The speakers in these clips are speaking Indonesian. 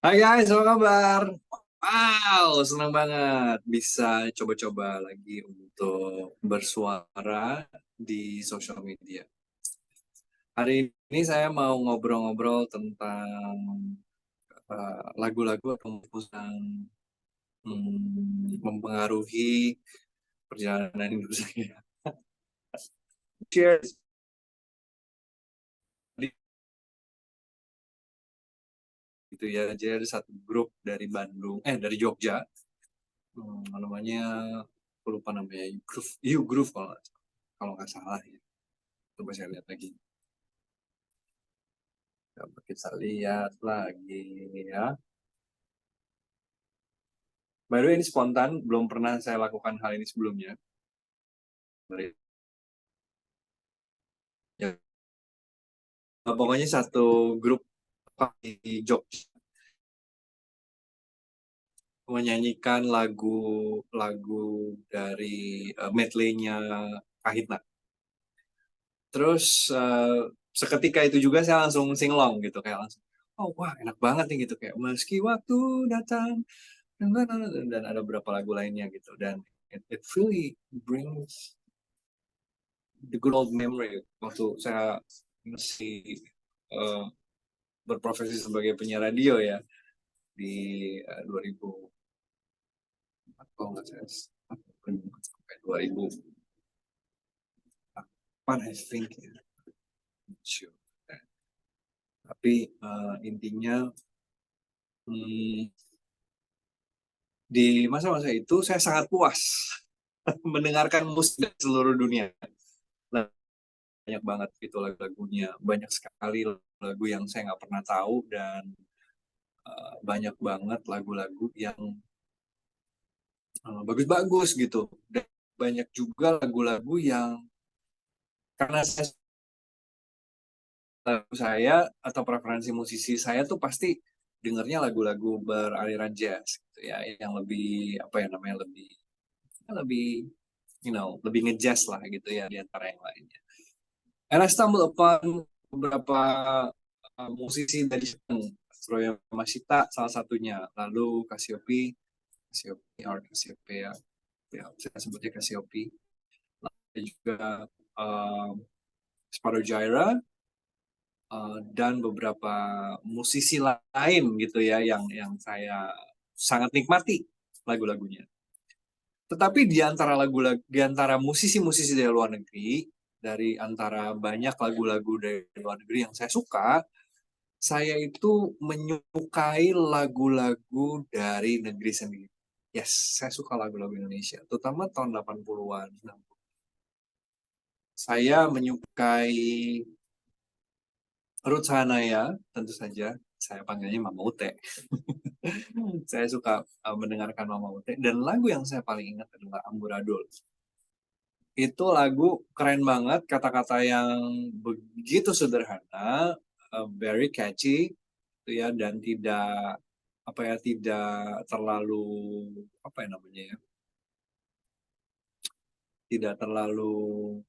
Hai guys, apa kabar? Wow, senang banget bisa coba-coba lagi untuk bersuara di sosial media. Hari ini saya mau ngobrol-ngobrol tentang lagu-lagu atau musik yang mempengaruhi perjalanan hidup saya. Cheers! Gitu ya, jadi ada satu grup dari Bandung, dari Jogja, namanya, aku lupa namanya, U Groove kalau nggak salah ya. Coba saya lihat lagi. Coba kita lihat lagi ya. By the way, ini spontan, belum pernah saya lakukan hal ini sebelumnya. Ya, pokoknya satu grup di Jogja menyanyikan lagu dari medley-nya Kahitna. Terus seketika itu juga saya langsung singlong gitu, kayak langsung, oh wah enak banget nih gitu, kayak meski waktu datang dan ada beberapa lagu lainnya gitu, dan it really brings the good old memory waktu saya masih uh, berprofesi sebagai penyiar radio ya di 2000, kalau nggak salah sampai 2008 I think ya. Sure. Tapi intinya, hmm, di masa-masa itu saya sangat puas mendengarkan musik dari seluruh dunia. Banyak banget gitu lagu-lagunya, banyak sekali lagu yang saya nggak pernah tahu, dan banyak banget lagu-lagu yang bagus-bagus gitu. Dan banyak juga lagu-lagu yang, karena saya atau preferensi musisi saya tuh pasti dengernya lagu-lagu beraliran jazz gitu ya, yang lebih apa ya namanya, lebih lebih ngejazz lah gitu ya, di antara yang lainnya. And I stumbled upon beberapa musisi dari Jepang, Troya Mashita salah satunya, lalu Cassiope ya, saya sebutnya Cassiope. Ada juga um, Sparrow Gyra, dan beberapa musisi lain gitu ya, yang saya sangat nikmati lagu-lagunya. Tetapi di antara musisi-musisi dari luar negeri, dari antara banyak lagu-lagu dari luar negeri yang saya suka, saya itu menyukai lagu-lagu dari negeri sendiri. Yes, saya suka lagu-lagu Indonesia, terutama tahun 80-an. Saya menyukai Ruth Sahanaya, tentu saja. Saya panggilnya Mama Ute. Saya suka mendengarkan Mama Ute. Dan lagu yang saya paling ingat adalah Amburadul. Itu lagu keren banget, kata-kata yang begitu sederhana, very catchy, gitu ya, dan tidak terlalu, apa ya namanya ya, tidak terlalu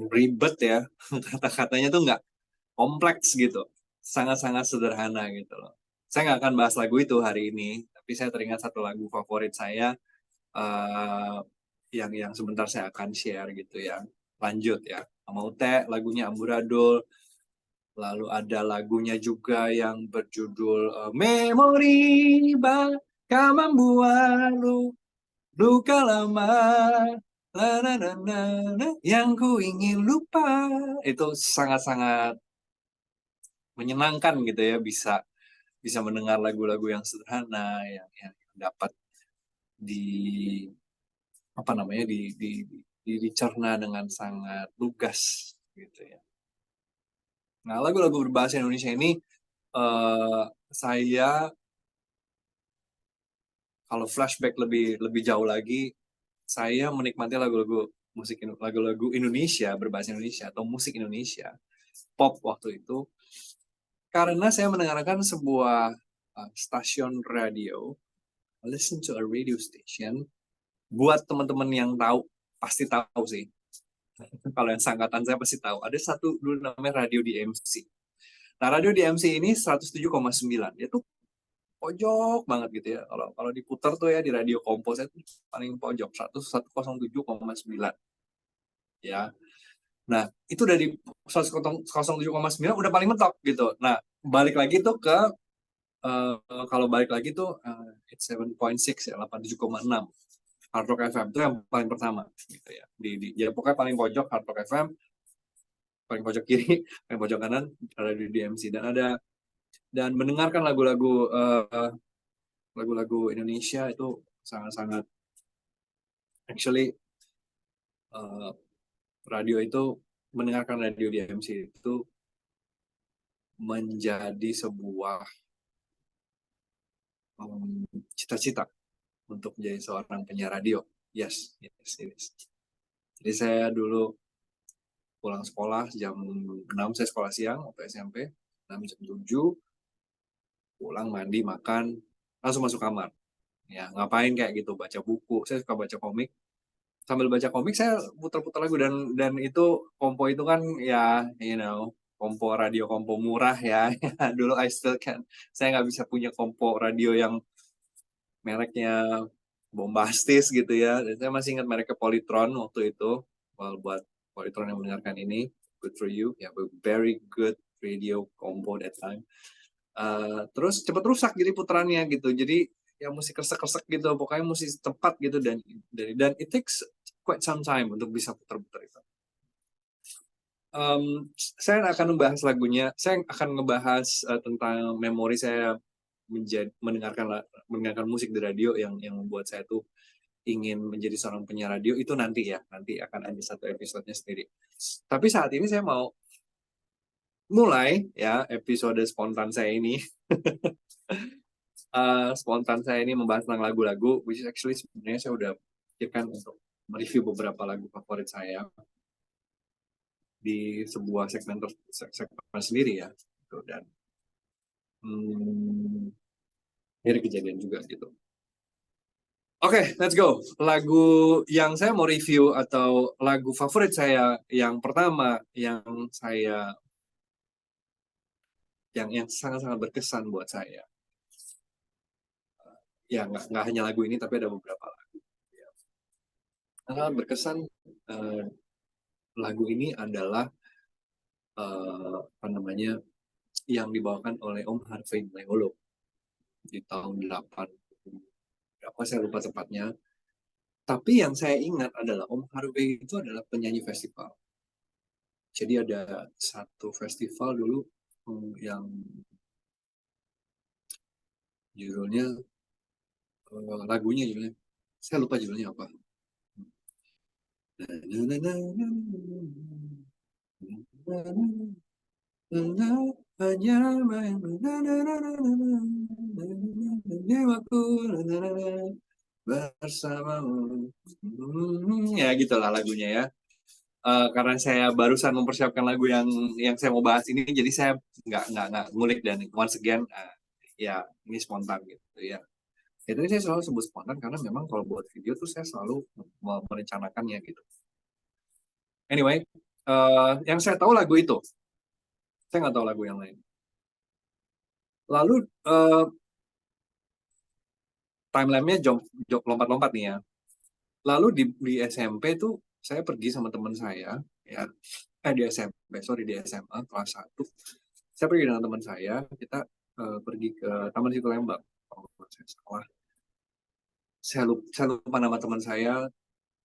ribet ya. Kata-katanya tuh nggak kompleks gitu, sangat-sangat sederhana gitu loh. Saya nggak akan bahas lagu itu hari ini, tapi saya teringat satu lagu favorit saya, uh, yang sebentar saya akan share gitu ya. Lanjut ya, mau teh lagunya Amburadul, lalu ada lagunya juga yang berjudul Memori bakal membuat luka lama, la, la, la, la, la, yang ku ingin lupa. Itu sangat-sangat menyenangkan gitu ya, bisa bisa mendengar lagu-lagu yang sederhana, yang dapat di apa namanya, dicerna dengan sangat lugas gitu ya. Nah, lagu-lagu berbahasa Indonesia ini, eh, saya kalau flashback lebih lebih jauh lagi, saya menikmati lagu-lagu Indonesia berbahasa Indonesia atau musik Indonesia pop waktu itu karena saya mendengarkan sebuah stasiun radio, listen to a radio station. Buat teman-teman yang tahu, pasti tahu sih. Kalau yang sangkatan saya pasti tahu. Ada satu dulu namanya Radio DMC. Nah, radio DMC ini 107,9. Dia tuh pojok banget gitu ya. Kalau diputar tuh ya di radio Kompo saya tuh paling pojok 107,9 ya. Nah, itu dari 107,9 udah paling mentok gitu. Nah, balik lagi tuh ke kalau balik lagi tuh it's 7.6 ya, 87,6. Hard Rock FM itu yang paling pertama gitu ya. Ya pokoknya paling pojok Hard Rock FM, paling pojok kiri, paling pojok kanan ada di DMC dan mendengarkan lagu-lagu Indonesia itu sangat-sangat actually uh, radio itu mendengarkan radio DMC itu menjadi sebuah cita-cita untuk menjadi seorang penyiar radio. Yes, yes, yes. Jadi saya dulu pulang sekolah jam 6, saya sekolah siang waktu SMP, 6 jam 7, pulang mandi, makan, langsung masuk kamar. Ya, ngapain kayak gitu, baca buku. Saya suka baca komik. Sambil baca komik saya putar-putar lagu dan itu kompo itu kan ya, kompo radio kompo murah ya. Dulu I still can. Saya nggak bisa punya kompo radio yang mereknya bombastis gitu ya. Dan saya masih ingat mereknya Polytron waktu itu. Well, buat Polytron yang mendengarkan ini, good for you. Ya, yeah, very good radio combo that time. Terus cepat rusak jadi putarannya gitu. Jadi ya musik kresek-kresek gitu. Pokoknya musik tepat gitu dan it takes quite some time untuk bisa putar-putar itu. Saya akan membahas lagunya. Saya akan ngebahas tentang memori saya mendengarkan musik di radio yang membuat saya tuh ingin menjadi seorang penyiar radio itu nanti akan ada satu episodenya sendiri. Tapi saat ini saya mau mulai ya episode spontan saya ini. Spontan saya ini membahas tentang lagu-lagu, which is actually sebenarnya saya udah pikirkan untuk mereview beberapa lagu favorit saya di sebuah segmen sendiri ya. Dan ini kejadian juga gitu. Oke, let's go. Lagu yang saya mau review atau lagu favorit saya yang pertama yang sangat-sangat berkesan buat saya. Ya nggak hanya lagu ini tapi ada beberapa lagu. Sangat berkesan lagu ini adalah yang dibawakan oleh Om Harvey Malaiholo di tahun 8 berapa saya lupa tepatnya. Tapi yang saya ingat adalah Om Harvey itu adalah penyanyi festival. Jadi ada satu festival dulu yang judulnya lagunya judulnya saya lupa judulnya apa. Bersamamu ya gitulah lagunya ya. Karena saya barusan mempersiapkan lagu yang saya mau bahas ini, jadi saya nggak ngulik dan once again ya ini spontan gitu ya. Itu saya selalu sebut spontan karena memang kalau buat video tuh saya selalu merencanakannya gitu. Anyway, yang saya tahu lagu itu, saya nggak tahu lagu yang lain. Lalu timeline-nya lompat-lompat nih ya. Lalu di SMP tuh saya pergi sama teman saya ya. Di SMP, sorry di SMA kelas 1. Saya pergi dengan teman saya, kita pergi ke Taman Situ Lembang. Kalau saya salah. Saya lupa nama teman saya,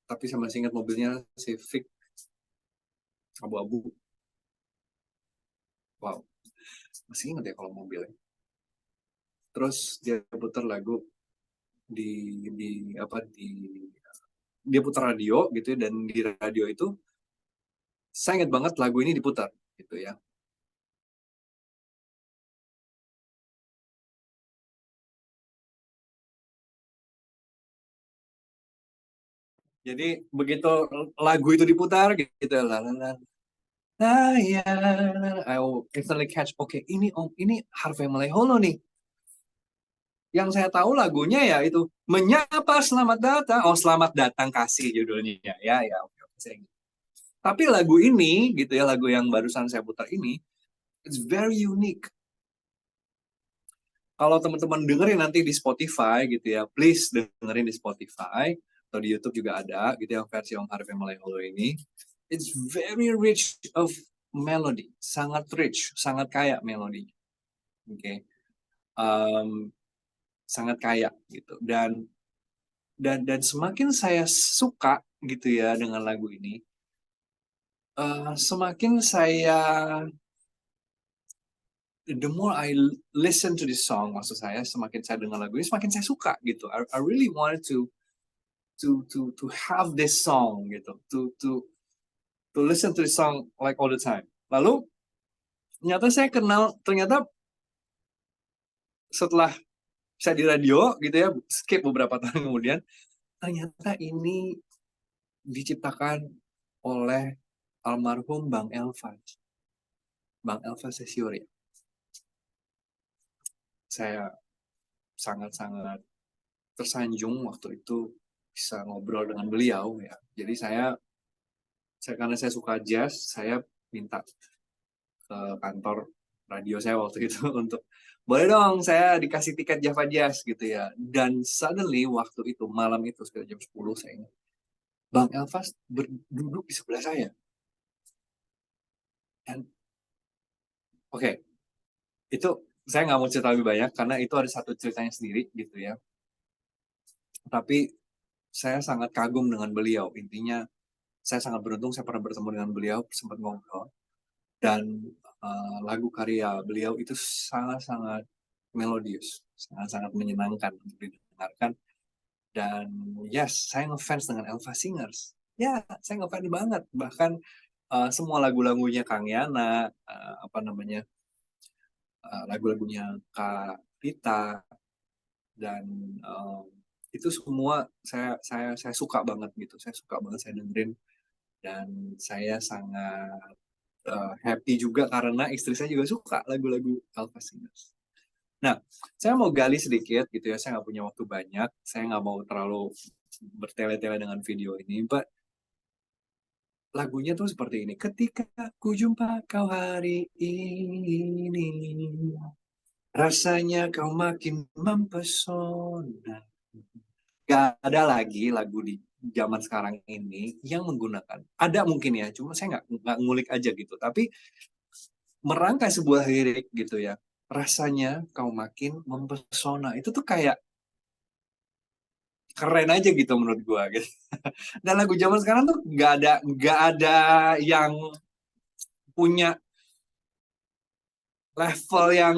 tapi saya masih ingat mobilnya Civic abu-abu. Wow, masih ingat ya kalau mobilnya. Terus dia putar lagu dia putar radio gitu dan di radio itu saya ingat banget lagu ini diputar gitu ya. Jadi begitu lagu itu diputar gitu I instantly catch ini Harvey Malaiholo nih. Yang saya tahu lagunya ya itu Menyapa Selamat Datang. Selamat Datang Kasih judulnya ya. Tapi lagu ini gitu ya, lagu yang barusan saya putar ini It's very unique. Kalau teman-teman dengerin nanti di Spotify gitu ya, please dengerin di Spotify atau di YouTube juga ada gitu ya versi Om Harvey Malaiholo ini. It's very rich of melody, sangat rich, sangat kaya melodi. Oke. Okay. Sangat kaya gitu. Dan semakin saya suka gitu ya dengan lagu ini, semakin saya the more I listen to this song, maksud saya semakin saya dengar lagu ini semakin saya suka gitu. I really wanted to have this song gitu, to listen to this song like all the time. Lalu ternyata saya kenal, ternyata setelah saya di radio gitu ya, skip beberapa tahun kemudian, ternyata ini diciptakan oleh almarhum Bang Elfas. Bang Elfas Sesiori. Saya sangat-sangat tersanjung waktu itu bisa ngobrol dengan beliau ya. Jadi saya karena saya suka jazz, saya minta ke kantor radio saya waktu itu untuk boleh dong saya dikasih tiket Java Jazz gitu ya. Dan suddenly waktu itu malam itu sekitar jam 10 saya ingat, Bang Elfas duduk di sebelah saya. Dan oke, itu saya nggak mau cerita lebih banyak karena itu ada satu ceritanya sendiri gitu ya. Tapi saya sangat kagum dengan beliau. Intinya saya sangat beruntung saya pernah bertemu dengan beliau, sempat ngobrol. Dan lagu karya beliau itu sangat-sangat melodius, sangat-sangat menyenangkan untuk didengarkan. Dan yes, saya ngefans dengan Elva Singers. Ya, saya ngefans banget. Bahkan semua lagu-lagunya Kang Yana, apa namanya, lagu-lagunya Kak Rita, dan itu semua saya suka banget gitu. Saya suka banget saya dengerin, dan saya sangat happy juga karena istri saya juga suka lagu-lagu Elva Singers. Nah, saya mau gali sedikit gitu ya. Saya nggak punya waktu banyak. Saya nggak mau terlalu bertele-tele dengan video ini. But lagunya tuh seperti ini. Ketika ku jumpa kau hari ini, rasanya kau makin mempesona. Gak ada lagi lagu di zaman sekarang ini yang menggunakan. Ada mungkin ya, cuma saya nggak ngulik aja gitu. Tapi merangkai sebuah lirik gitu ya. Rasanya kau makin mempesona. Itu tuh kayak keren aja gitu menurut gua gitu. Dan lagu zaman sekarang tuh nggak ada yang punya level yang,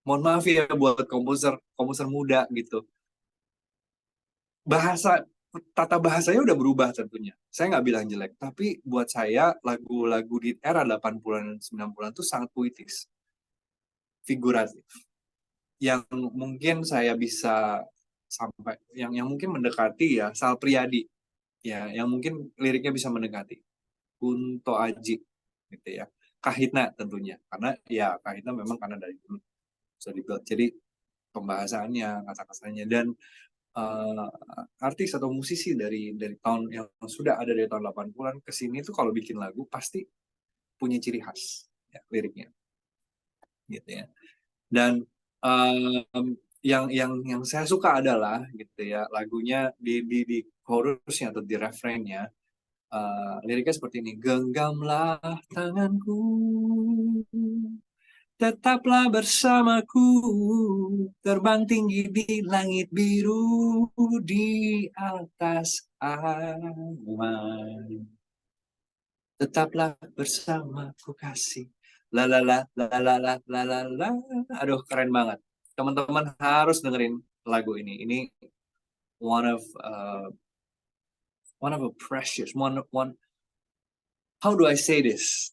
mohon maaf ya buat komposer komposer muda gitu. Bahasa tata bahasanya udah berubah tentunya. Saya nggak bilang jelek, tapi buat saya lagu-lagu di era 80-an dan 90-an tuh sangat puitis, figuratif. Yang mungkin saya bisa sampai yang mungkin mendekati ya Sal Priadi ya, yang mungkin liriknya bisa mendekati Kunto Aji gitu ya. Kahitna tentunya karena ya Kahitna memang karena dari dulu sudah dibuat. Jadi pembahasannya, kata-katanya, dan uh, artis atau musisi dari tahun yang sudah ada dari tahun 80-an ke sini tuh kalau bikin lagu pasti punya ciri khas ya, liriknya gitu ya. Dan yang saya suka adalah gitu ya lagunya di chorusnya atau di refrainnya, liriknya seperti ini. Genggamlah tanganku, tetaplah bersamaku, terbang tinggi di langit biru, di atas awan. Tetaplah bersamaku kasih. La la la la la la la la la. Aduh, keren banget. Teman-teman harus dengerin lagu ini. Ini one of a precious one. How do I say this?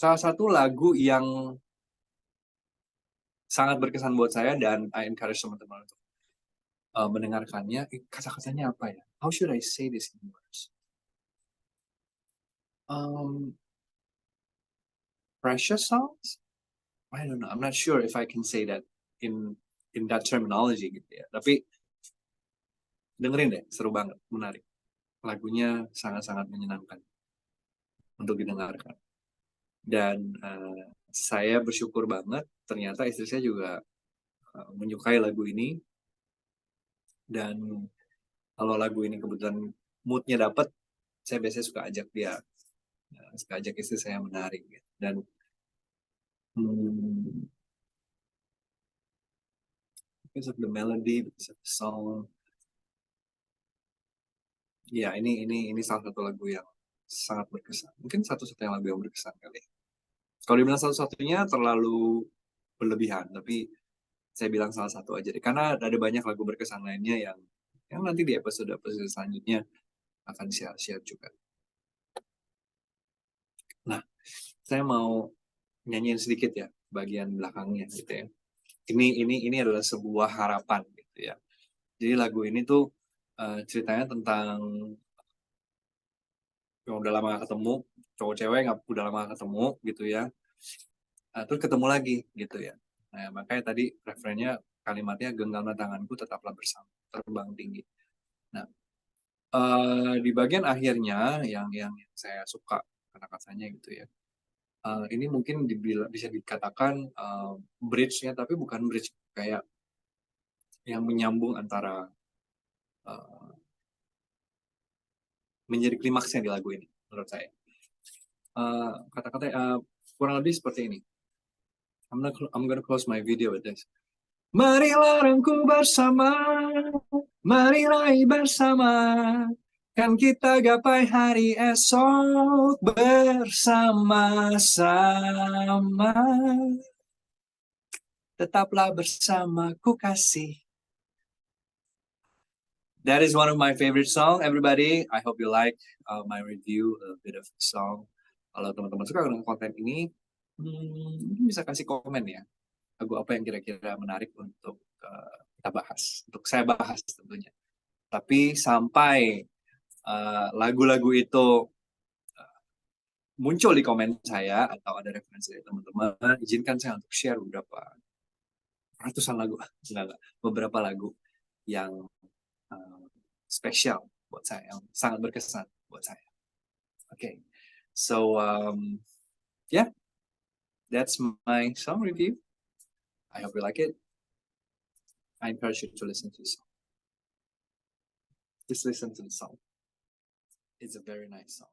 Salah satu lagu yang sangat berkesan buat saya dan I encourage teman-teman untuk mendengarkannya. Kata-katanya apa ya? How should I say this in words? Um, Precious songs? I don't know. I'm not sure if I can say that in that terminology gitu ya. Tapi dengerin deh, seru banget, menarik. Lagunya sangat-sangat menyenangkan untuk didengarkan. Dan saya bersyukur banget ternyata istri saya juga menyukai lagu ini. Dan kalau lagu ini kebetulan moodnya dapet, saya biasanya suka ajak dia, suka ajak istri saya menari gitu. Dan because of the melody, because of the song, ya ini salah satu lagu yang sangat berkesan. Mungkin satu-satunya lagu yang berkesan kali. Kalau dibilang satu-satunya terlalu berlebihan, tapi saya bilang salah satu aja deh. Karena ada banyak lagu berkesan lainnya yang nanti di episode-episode selanjutnya akan share juga. Nah, saya mau nyanyiin sedikit ya bagian belakangnya gitu ya. Ini adalah sebuah harapan gitu ya. Jadi lagu ini tuh ceritanya tentang yang udah lama gak ketemu, cowok cewek udah lama gak ketemu gitu ya. Terus ketemu lagi gitu ya. Nah, makanya tadi referennya kalimatnya genggamlah tanganku tetaplah bersama, terbang tinggi. Nah, di bagian akhirnya yang saya suka kata-katanya gitu ya. Ini mungkin bisa dikatakan bridge-nya, tapi bukan bridge kayak yang menyambung antara menjadi klimaksnya di lagu ini menurut saya. Kata-kata kurang lebih seperti ini. I'm gonna close my video with this. Marilah rangku bersama, mari raih bersama, kan kita gapai hari esok bersama-sama. Tetaplah bersamaku kasih. That is one of my favorite song, everybody. I hope you like my review, a bit of the song. Kalau teman-teman suka dengan konten ini, bisa kasih komen ya. Lagu apa yang kira-kira menarik untuk kita bahas, untuk saya bahas tentunya. Tapi sampai lagu-lagu itu muncul di komen saya atau ada referensi dari teman-teman, izinkan saya untuk share beberapa ratusan lagu, enggak, beberapa lagu yang spesial buat saya, yang sangat berkesan buat saya. Okay, so yeah, that's my song review. I hope you like it. I encourage you to listen to the song. Just listen to the song. It's a very nice song.